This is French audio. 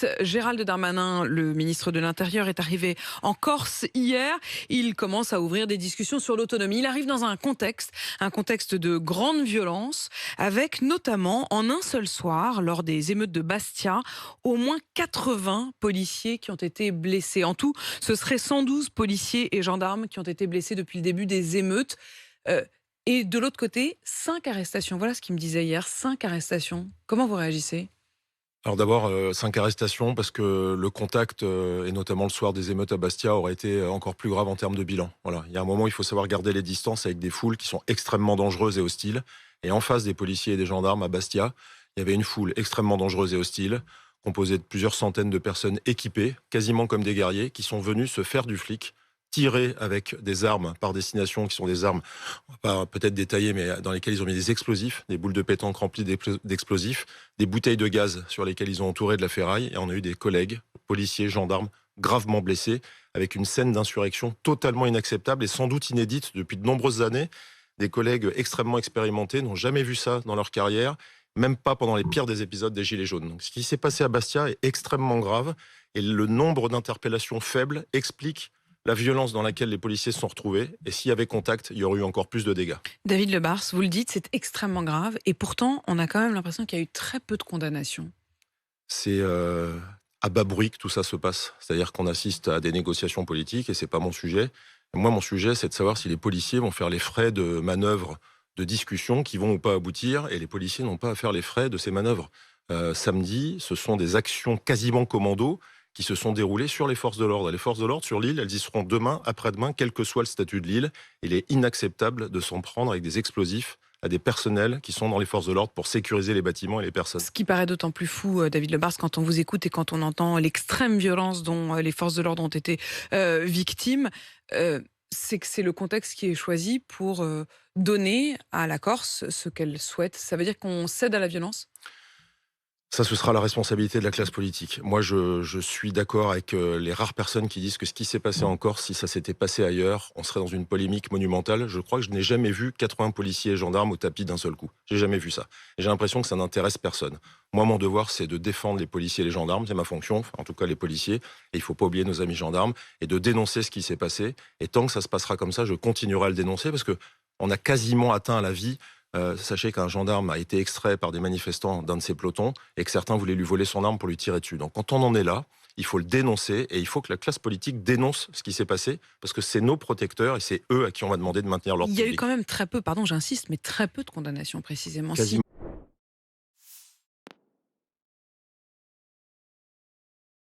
justice. Gérald Darmanin, le ministre de l'Intérieur, est arrivé en Corse hier. Il commence à ouvrir des discussions sur l'autonomie. Il arrive dans un contexte de grande violence, avec notamment, en un seul soir, lors des émeutes de Bastia, au moins 80 policiers qui ont été blessés. En tout, ce seraient 112 policiers et gendarmes qui ont été blessés depuis le début des émeutes. Et de l'autre côté, 5 arrestations. Voilà ce qu'il me disait hier, 5 arrestations. Comment vous réagissez ? Alors d'abord, 5 arrestations parce que le contact, et notamment le soir des émeutes à Bastia, aurait été encore plus grave en termes de bilan. Voilà, il y a un moment où il faut savoir garder les distances avec des foules qui sont extrêmement dangereuses et hostiles. Et en face des policiers et des gendarmes à Bastia, il y avait une foule extrêmement dangereuse et hostile, composée de plusieurs centaines de personnes équipées, quasiment comme des guerriers, qui sont venus se faire du flic, tirer avec des armes par destination, qui sont des armes, on va pas peut-être détailler, mais dans lesquelles ils ont mis des explosifs, des boules de pétanque remplies d'explosifs, des bouteilles de gaz sur lesquelles ils ont entouré de la ferraille. Et on a eu des collègues, policiers, gendarmes, gravement blessés, avec une scène d'insurrection totalement inacceptable et sans doute inédite depuis de nombreuses années. Des collègues extrêmement expérimentés n'ont jamais vu ça dans leur carrière, même pas pendant les pires des épisodes des Gilets jaunes. Donc ce qui s'est passé à Bastia est extrêmement grave et le nombre d'interpellations faibles explique la violence dans laquelle les policiers se sont retrouvés. Et s'il y avait contact, il y aurait eu encore plus de dégâts. David Lebars, vous le dites, c'est extrêmement grave. Et pourtant, on a quand même l'impression qu'il y a eu très peu de condamnations. C'est à bas bruit que tout ça se passe. C'est-à-dire qu'on assiste à des négociations politiques et c'est pas mon sujet. Moi, mon sujet, c'est de savoir si les policiers vont faire les frais de manœuvres de discussion qui vont ou pas aboutir, et les policiers n'ont pas à faire les frais de ces manœuvres. Samedi, ce sont des actions quasiment commando qui se sont déroulées sur les forces de l'ordre. Les forces de l'ordre sur l'île, elles y seront demain, après-demain, quel que soit le statut de l'île. Il est inacceptable de s'en prendre avec des explosifs à des personnels qui sont dans les forces de l'ordre pour sécuriser les bâtiments et les personnes. Ce qui paraît d'autant plus fou, David Lebars, quand on vous écoute et quand on entend l'extrême violence dont les forces de l'ordre ont été victimes, c'est que c'est le contexte qui est choisi pour donner à la Corse ce qu'elle souhaite. Ça veut dire qu'on cède à la violence ? Ça, ce sera la responsabilité de la classe politique. Moi, je suis d'accord avec les rares personnes qui disent que ce qui s'est passé en Corse, si ça s'était passé ailleurs, on serait dans une polémique monumentale. Je crois que je n'ai jamais vu 80 policiers et gendarmes au tapis d'un seul coup. J'ai jamais vu ça. Et j'ai l'impression que ça n'intéresse personne. Moi, mon devoir, c'est de défendre les policiers et les gendarmes. C'est ma fonction, enfin, en tout cas les policiers. Et il ne faut pas oublier nos amis gendarmes et de dénoncer ce qui s'est passé. Et tant que ça se passera comme ça, je continuerai à le dénoncer parce que on a quasiment atteint à la vie. Sachez qu'un gendarme a été extrait par des manifestants d'un de ses pelotons et que certains voulaient lui voler son arme pour lui tirer dessus. Donc quand on en est là, il faut le dénoncer et il faut que la classe politique dénonce ce qui s'est passé parce que c'est nos protecteurs et c'est eux à qui on va demander de maintenir l'ordre Il y a eu public. quand même très peu, pardon j'insiste, mais très peu de condamnations précisément. Quasiment